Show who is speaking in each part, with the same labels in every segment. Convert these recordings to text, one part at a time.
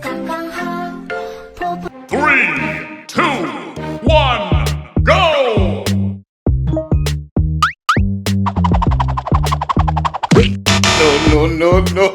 Speaker 1: 刚刚好，婆婆。
Speaker 2: 3, 2, 1, go!
Speaker 3: No.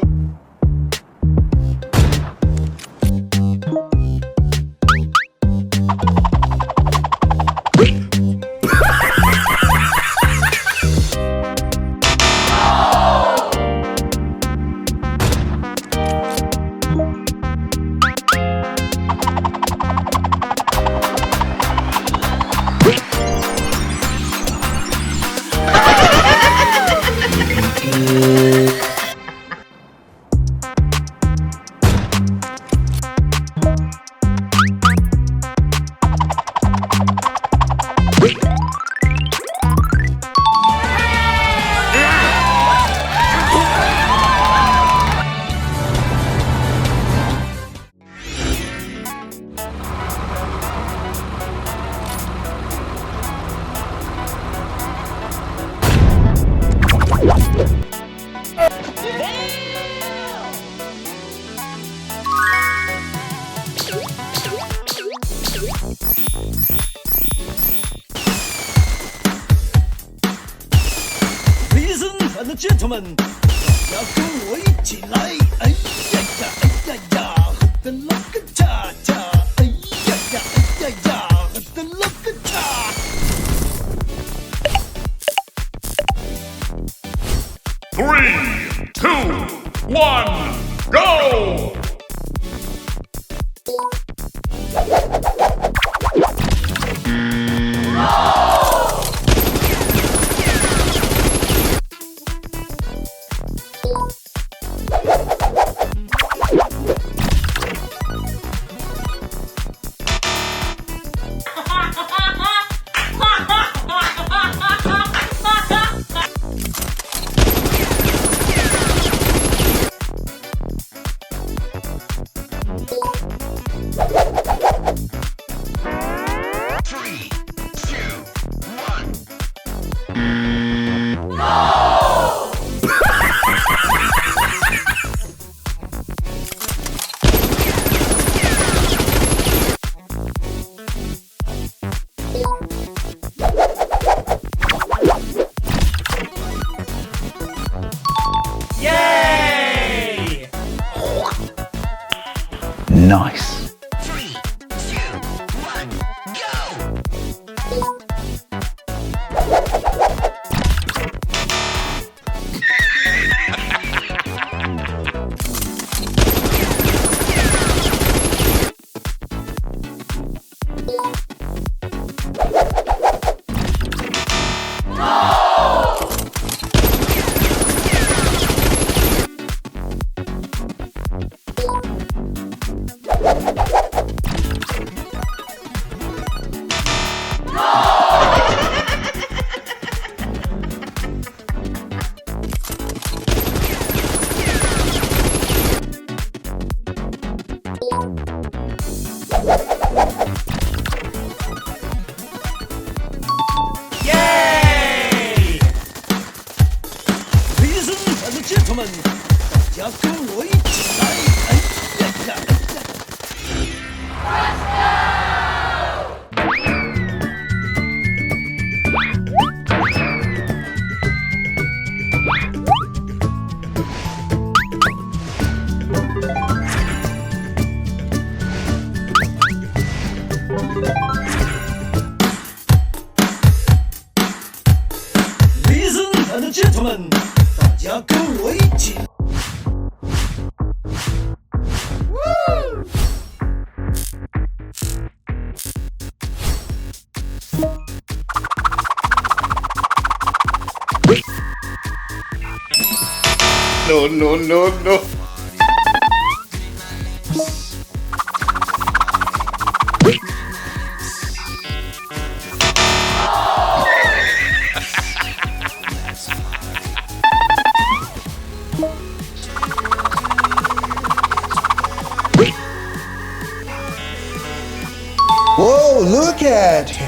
Speaker 4: Ladies and gentlemen，大家跟我一起来！哎呀呀，哎呀呀，喝的那个恰恰！哎呀呀，哎呀呀，喝的那个恰。
Speaker 2: 3, 2, 1, go!
Speaker 3: Nice.
Speaker 5: 3, 2, 1, go!
Speaker 4: Ladies and gentlemen，大家跟我一起来！哎呀呀，哎呀！ Ladies and gentlemen，大家跟我一起。
Speaker 3: No.
Speaker 6: Whoa, look at him.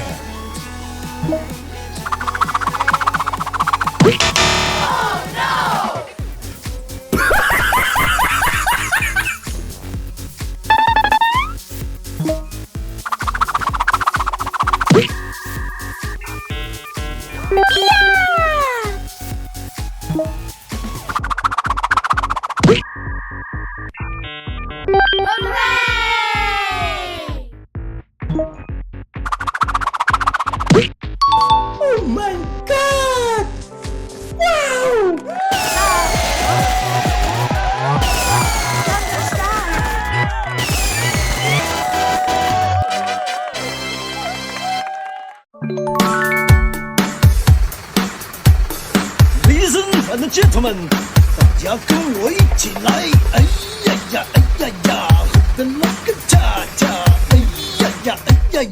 Speaker 4: 亲爱的 gentlemen，大家跟我一起来！哎呀呀，哎呀呀，的那个恰恰，哎呀呀，哎呀呀。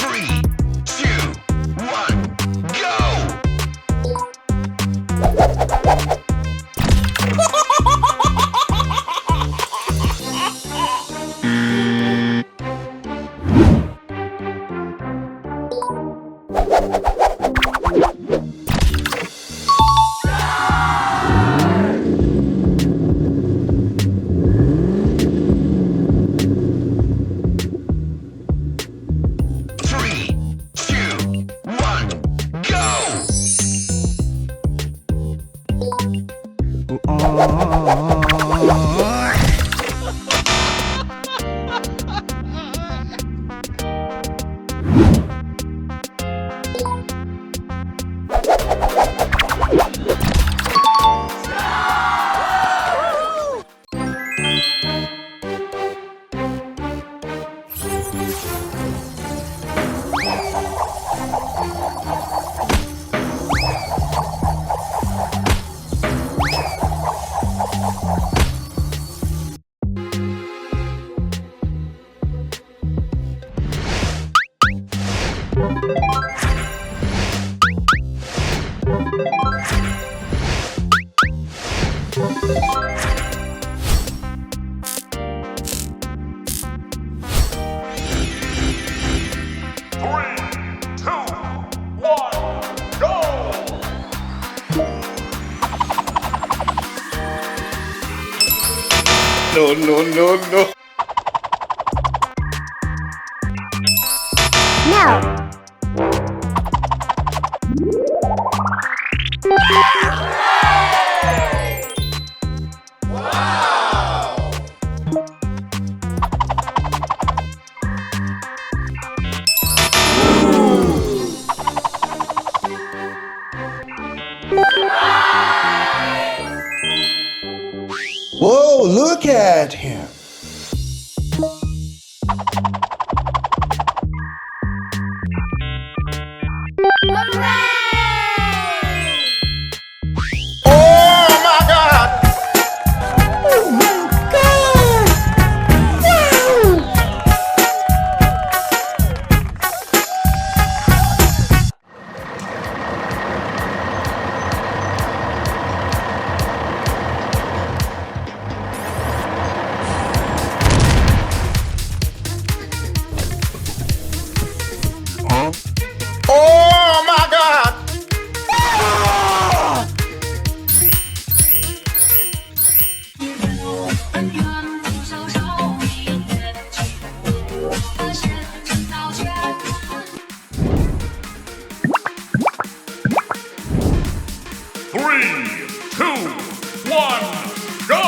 Speaker 5: Three, two, one, go! Three, two, one, go!
Speaker 2: Three, two, one, go!
Speaker 3: No, no, no, no.
Speaker 1: No.
Speaker 6: Whoa, look at him.
Speaker 3: Oh my God!
Speaker 1: Oh my god! Wow!
Speaker 3: Oh my God!
Speaker 2: Three, two, one, go!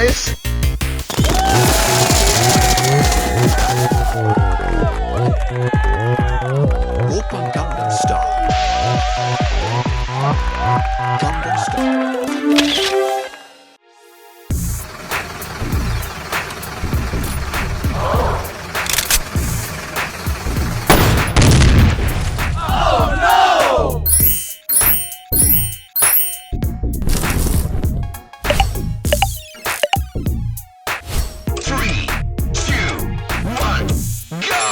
Speaker 3: nice.
Speaker 5: Oppa Gangnam Style. Gangnam Style. Three, two, one, go!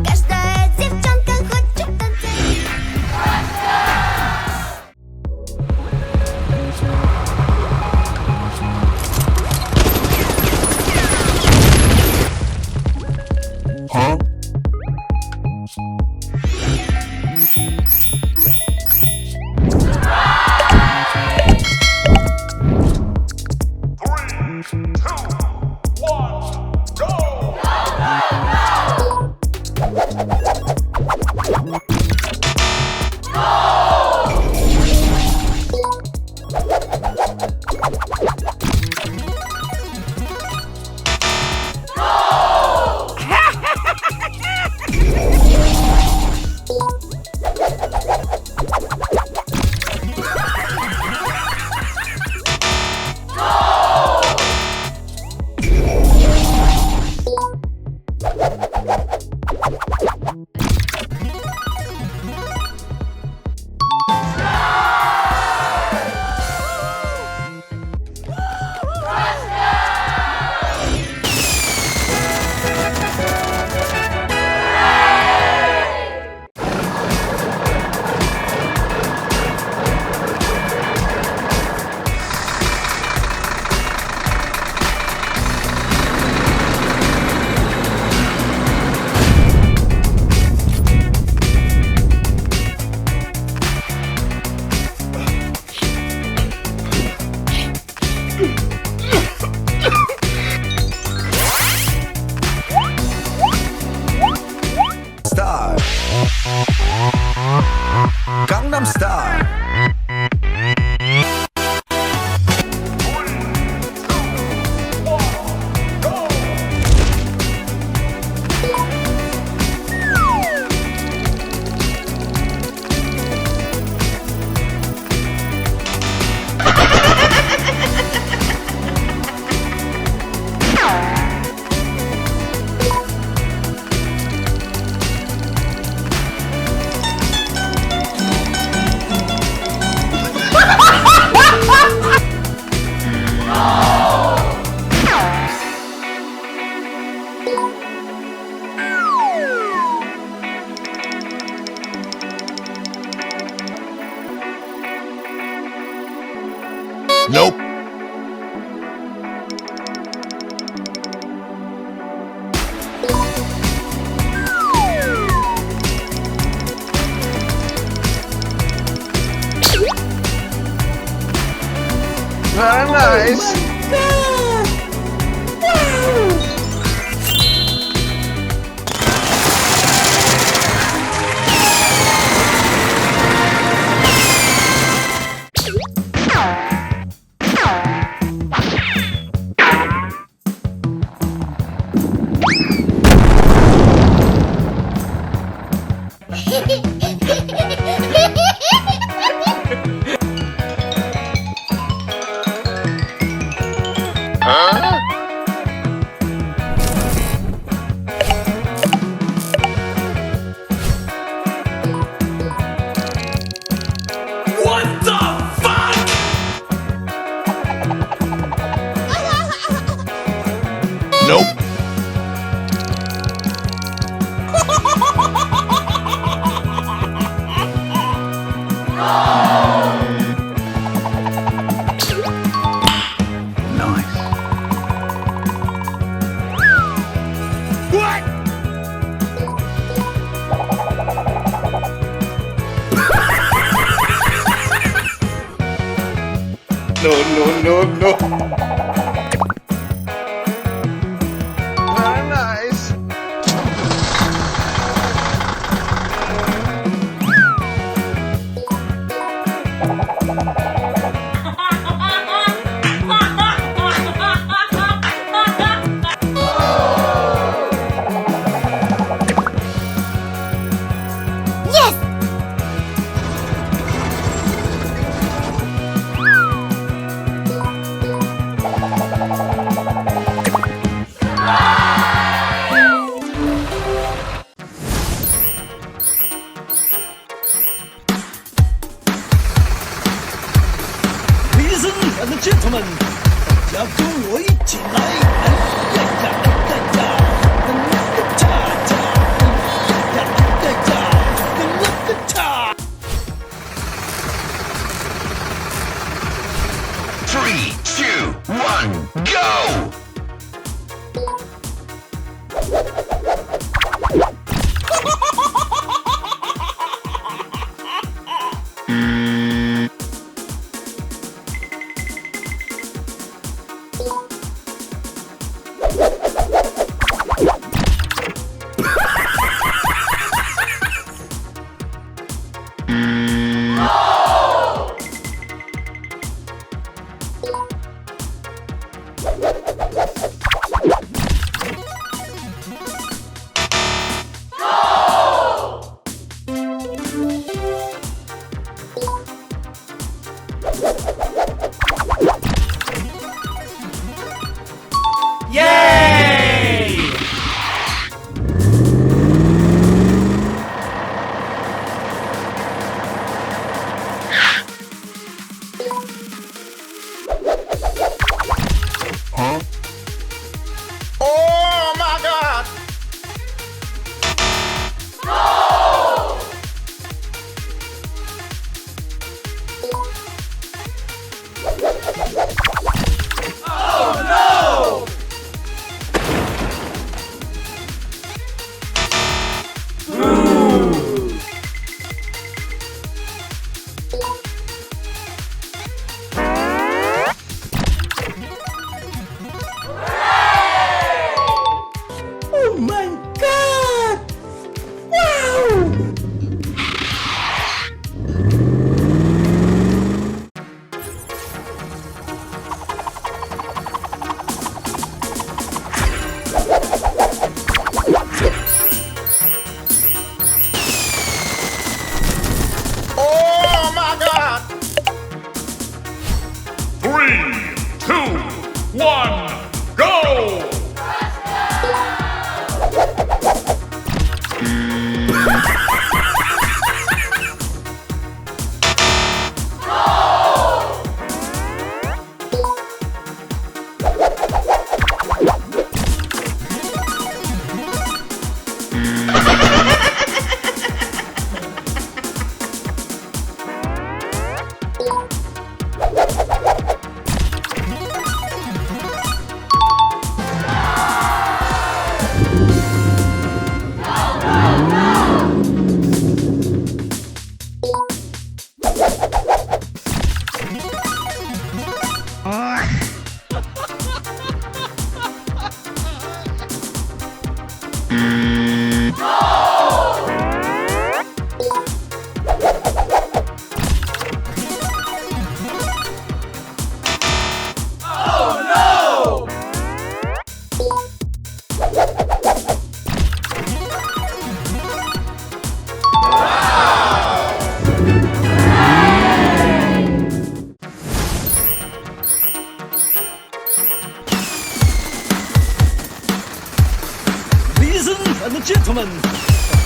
Speaker 1: Каждая девчонка хочет танцевать.
Speaker 2: Three, two, one, go!
Speaker 5: Style. Gangnam Style.
Speaker 3: Nope. Very nice.
Speaker 4: What the fuck?
Speaker 3: No, no, no, no. Very nice.
Speaker 1: Yes!
Speaker 4: Ladies and gentlemen，大家跟我一起来！哎呀呀哎呀呀，的那个cha cha，哎呀呀哎呀呀，的那个cha。
Speaker 5: Three, two, one, go!
Speaker 2: Oh my god!
Speaker 4: Oh my god! Wow!
Speaker 2: Oh my god! 3, 2, 1, go!
Speaker 4: Ladies and gentlemen，大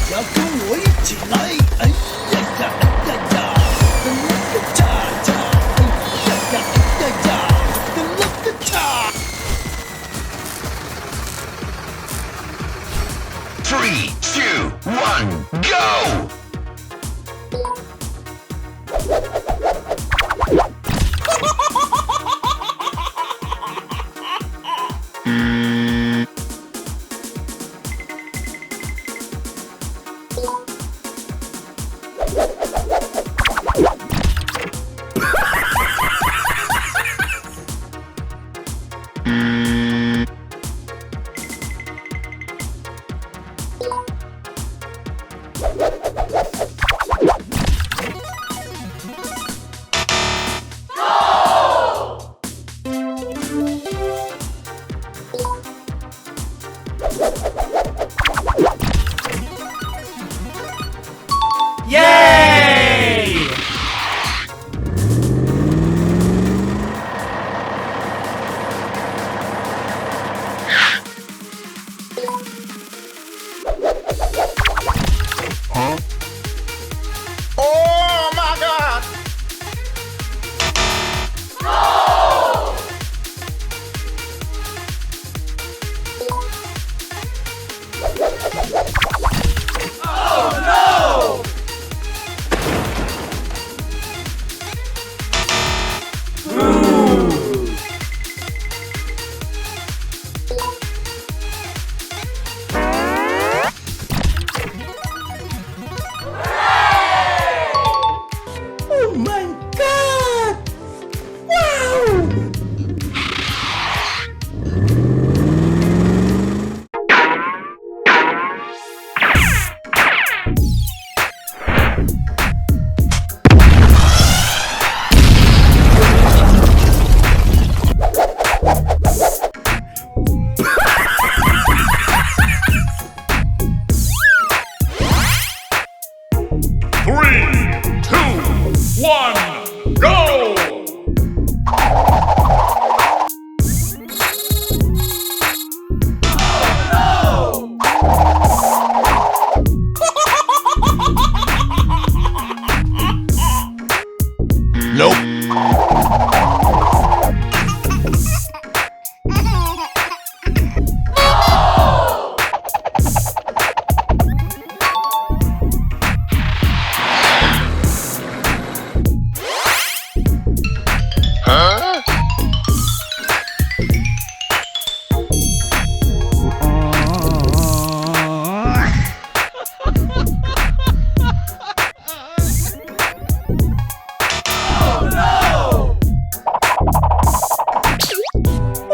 Speaker 4: 家跟我一起来！哎呀呀哎呀呀，的那个cha cha，哎呀呀哎呀呀，的那个cha。
Speaker 5: Three, two, one, go!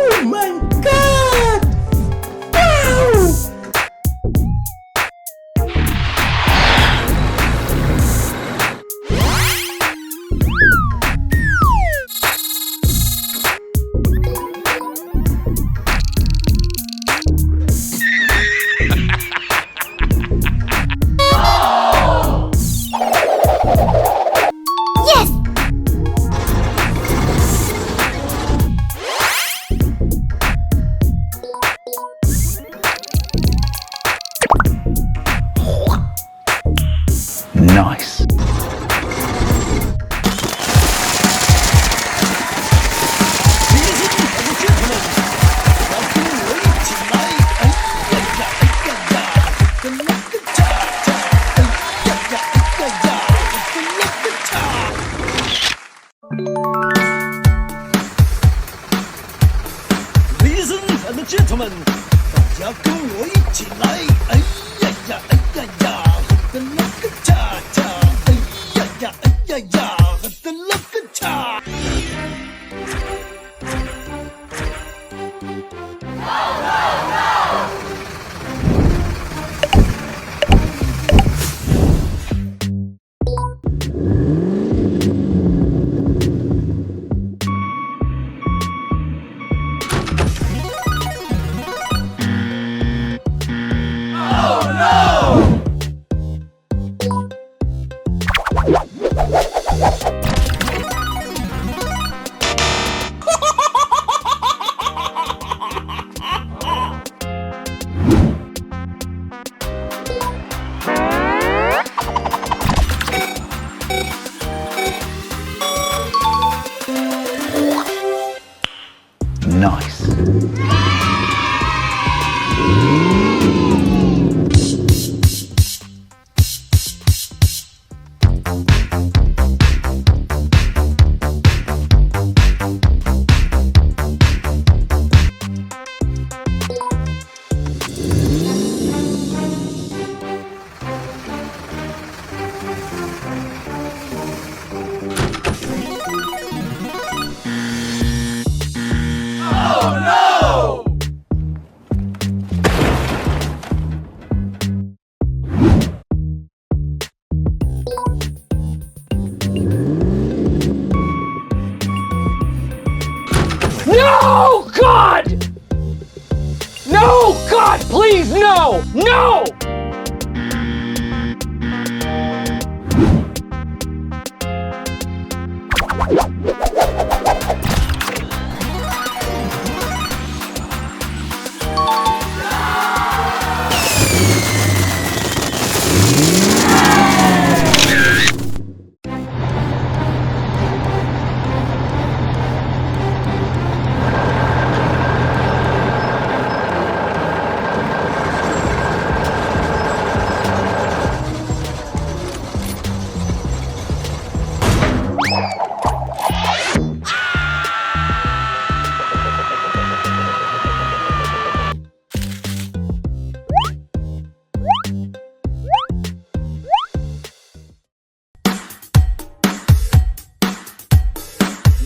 Speaker 4: Oh my god! Wow!
Speaker 1: Yes!
Speaker 5: Nice.
Speaker 4: Ladies and gentlemen，大家跟我一起来！哎呀呀，哎呀呀，喝的那个恰恰！哎呀呀，哎呀呀，喝的那个恰！Nice.
Speaker 7: No! God! No! God, please, no! No!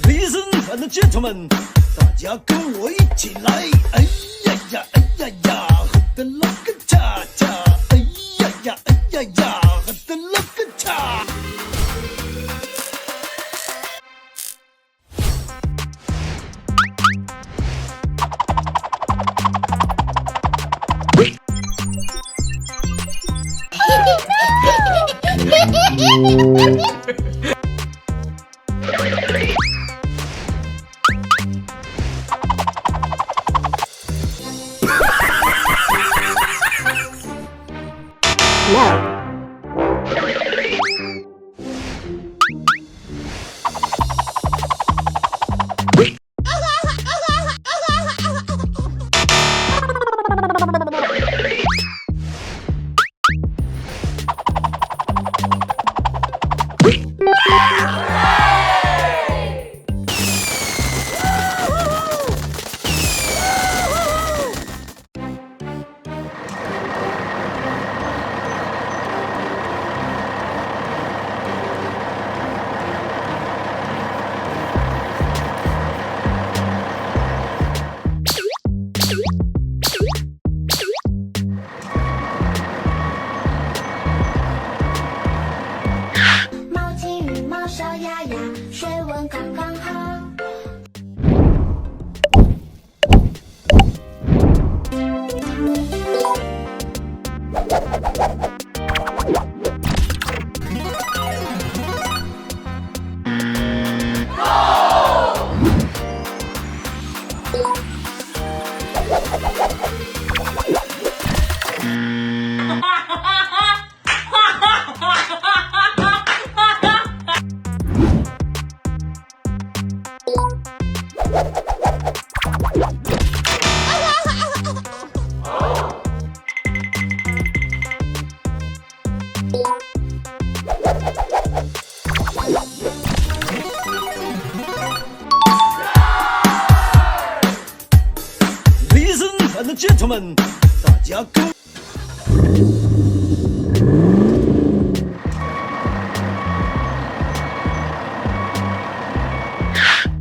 Speaker 4: Ladies and gentlemen，大家跟我一起来！哎呀呀，哎呀呀，喝的那个恰恰！哎呀呀，哎呀呀，喝的那个恰！ Ladies and gentlemen，大家跟。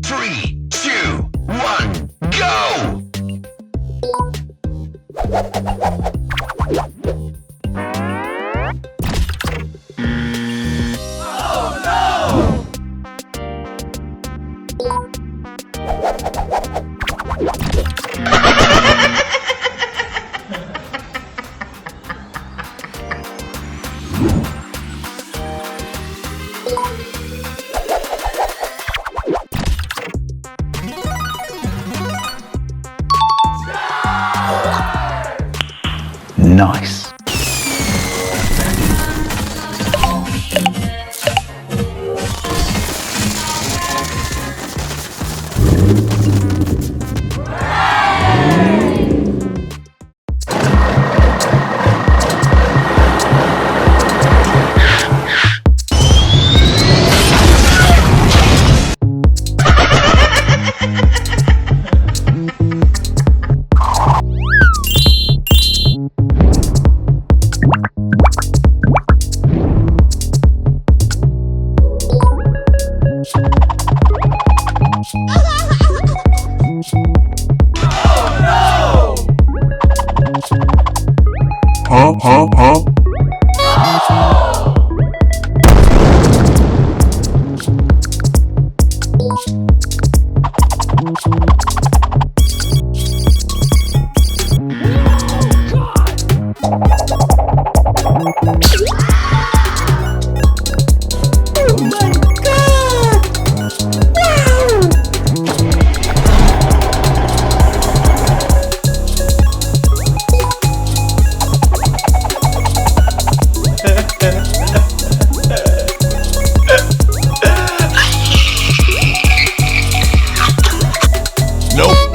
Speaker 5: Three, two, one, go!
Speaker 8: Nice.
Speaker 3: Huh?
Speaker 5: Nope.